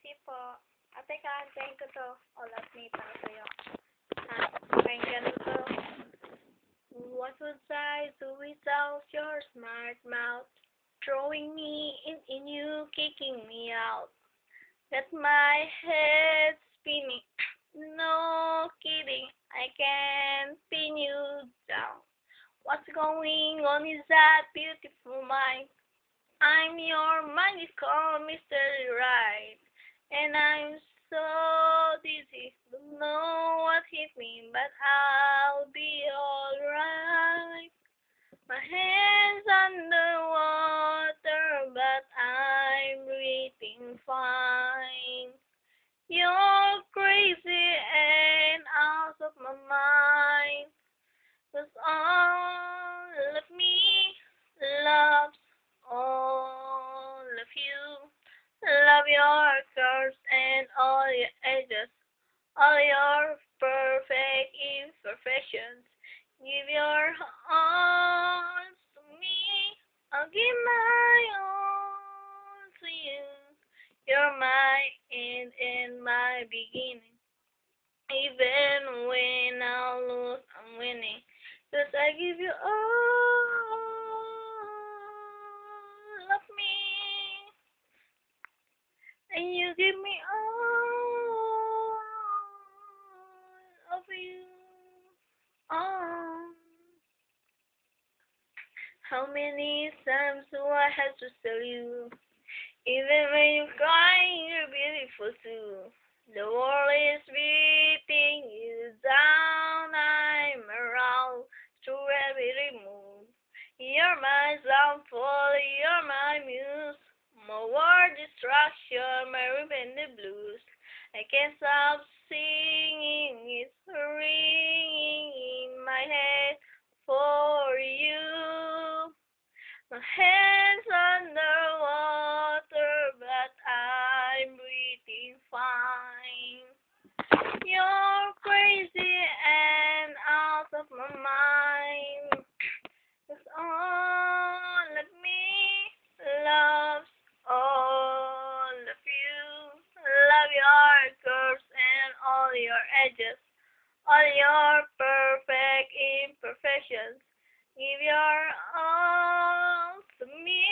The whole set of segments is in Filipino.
Hindi po. Teka, antayin ko to. All of me para sa'yo. Pakinggan mo to. What would I do without your smart mouth? Throwing me in you, kicking me out. Got my head spinning. No kidding, I can't pin you down. What's going on is that beautiful mind? I'm your magical mystery ride. And I'm so dizzy, don't know what hit me, but I'll be alright. My hands underwater, but I'm breathing fine. You're crazy and out of my mind. 'Cause all of me loves all of you. Love your curves and all your edges, all your perfect imperfections. Give your all to me. I'll give my all to you. You're my end and my beginning. Even when I lose, I'm winning. 'Cause I give you all of me. And you give me all of you. Oh. How many times do I have to tell you? Even when you're crying, you're beautiful too. The world is beating you down. I'm around through every mood. You're my downfall, you're my muse. My word distraction, my rhythm the blues. I can't stop singing, it's ringing in my head for you. My hands underwater, but I'm breathing fine. You're crazy and out of my mind. 'Cause all of me loves all of you. Love your curves and all your edges, all your perfect imperfections. Give your all to me.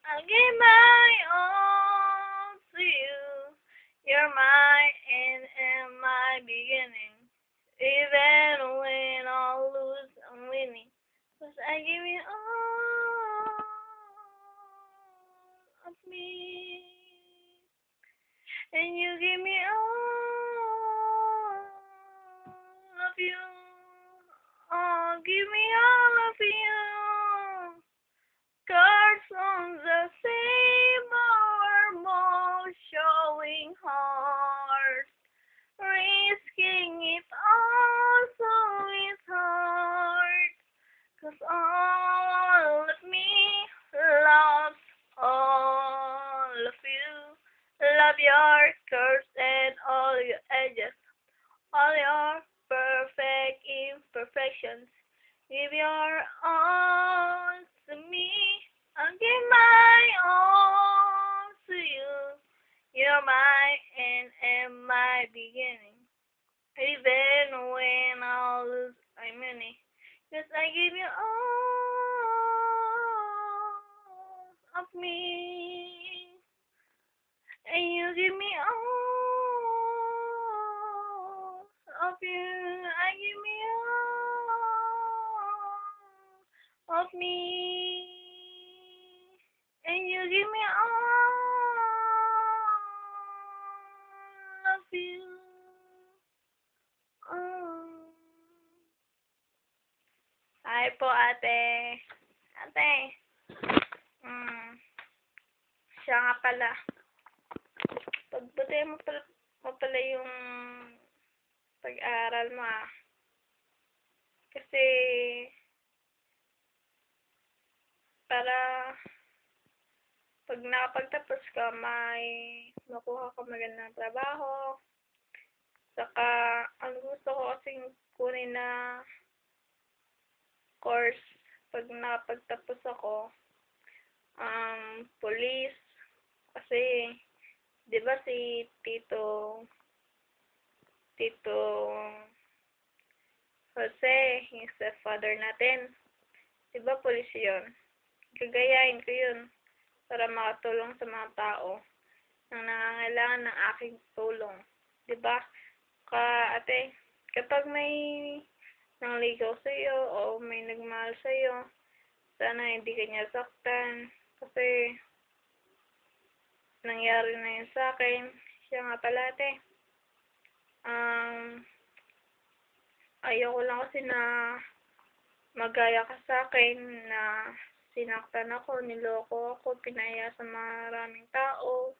I'll give my all to you. You're my end and my beginning. Even when I lose, I'm winning. 'Cause I give you all of me. And you give me all of you. Oh, give me all of you. Cards on the table, more showing hearts. Risking it all so it's hard. 'Cause all of me loves all of you. Love your curves and all your edges, all your perfect imperfections. Give your all to me. I'll give my all to you. You're my end and my beginning. Even when I lose, I'm winning. 'Cause I give you all of me. And you give me all of you. I give me all of me. And you give me all of you. Oh. Hi po, ate. Ate. Siya nga pala. Pagputay mo pala yung pag-aaral mo Kasi para pag nakapagtapos ka, may makuha ka magandang trabaho. Saka, ang gusto ko kasing kunin na course pag nakapagtapos ako, police. Kasi Di ba si Tito Jose, yung stepfather natin, di ba police yun? Gagayahin ko yun para makatulong sa mga tao na nangangailangan ng aking tulong. Di ba? Ate, kapag may nangligaw sa'yo o may nagmahal sa'yo, sana hindi ka niya saktan. Kasi, nangyari na yun sa akin. Siya nga pala, ate. Ayoko lang kasi na magaya ka sa akin na sinaktan ako, niloko ako, pinaya sa maraming tao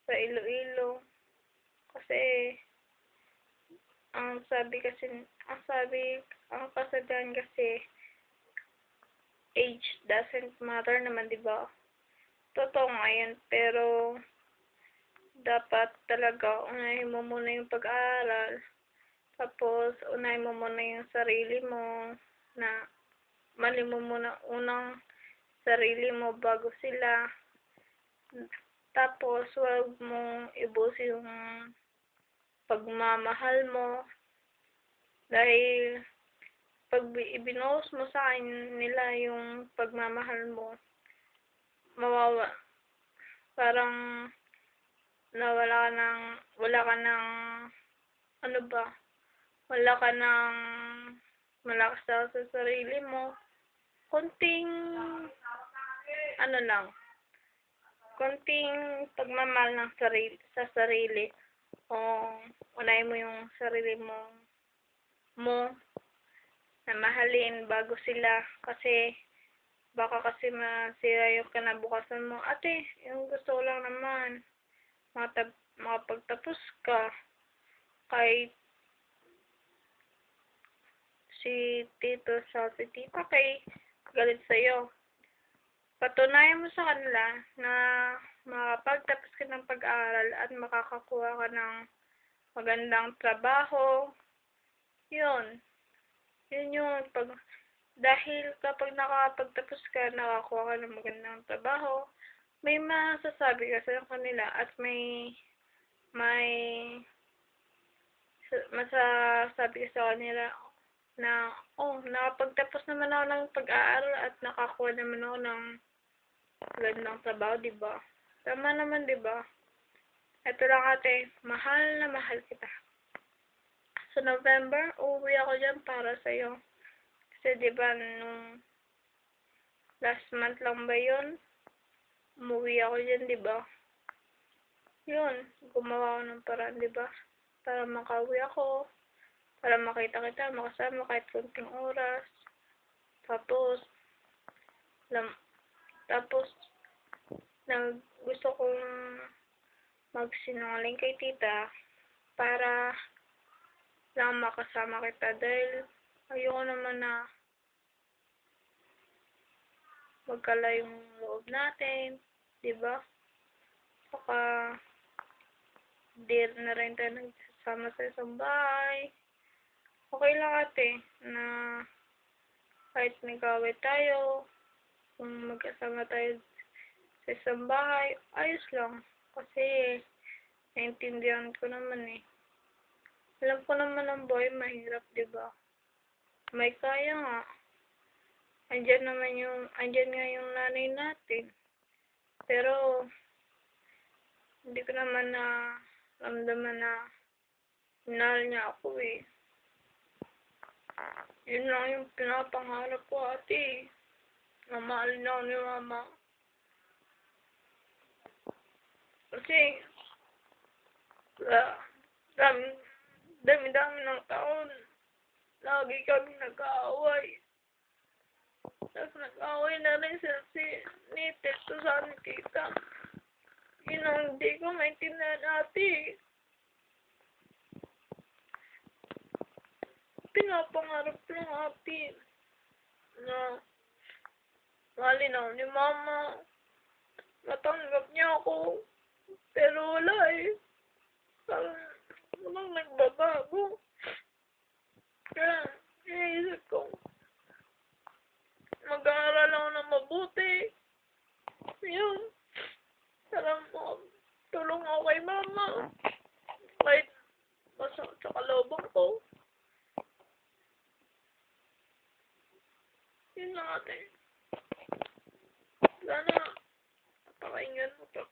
sa Iloilo. Kasi, ang kasabihan kasi, age doesn't matter naman, di ba? Totoo nga yun, pero dapat talaga unahin mo muna yung pag-aaral. Tapos, unahin mo muna yung sarili mo na mali mo muna unang sarili mo bago sila. Tapos, huwag mong ibus yung pagmamahal mo. Dahil, pag ibinuhos mo sa nila yung pagmamahal mo, parang wala ka ng malakas sa sarili mo. Konting pagmamahal ng sa sarili. O unahin mo yung sarili mo na mahalin bago sila, kasi baka kasi masira yung kinabukasan mo. Ate, yung gusto ko lang naman makapagtapos ka. Kahit si tito sa si tita kay galit sa'yo, patunayan mo sa kanila na makapagtapos ka ng pag-aaral at makakakuha ka ng magandang trabaho. Yun yung dahil kapag nakapagtapos ka, nakakuha ka ng magandang trabaho, may masasabi ka sa kanila at may masasabi ka sa kanila na, nakapagtapos naman ako ng pag-aaral at nakakuha naman ako ng magandang trabaho, diba? Tama naman, diba? Ito lang, ate, mahal na mahal kita. Sa November, uuwi ako dyan para sa'yo. Kasi diba, nung last month lang ba yun, umuwi ako dyan, diba? Yun, gumawa ako ng paraan, diba? Para makauwi ako, para makita kita, makasama kahit konting oras. Tapos, gusto kong magsinungaling kay tita para lang makasama kita, dahil ayoko naman na magkala yung loob natin, diba? Saka, di na rin tayo nagsasama sa isang bahay. Okay lang, ate, na kahit nag-away tayo, kung magkasama tayo sa isang bahay, ayos lang. Kasi, naintindihan ko naman eh. Alam ko naman ang buhay mahirap, diba? May kaya nga. Andyan nga yung nanay natin. Pero, hindi ko naman ramdaman na minahal niya ako eh. Yun lang yung pinapangarap ko, ate. Mamahalin ako ni mama. Kasi, dami-dami ng taon, lagi kami nag-aaway. Tapos nag-aaway na rin ni Tito sa ni Tita. Yun ang hindi ko maintindihan, ate. Pinapangarap lang, ate, na mahalin ako ni mama. Matanggap niya ako. Pero wala eh. Parang walang nagbabago. Kaya, iniisip ko, mag-aaral ako ng mabuti. Yun. Para tulong lang ako kay mama. Kahit masakit sa kalooban ko. Yun lang ate. Sana, napakinggan mo to.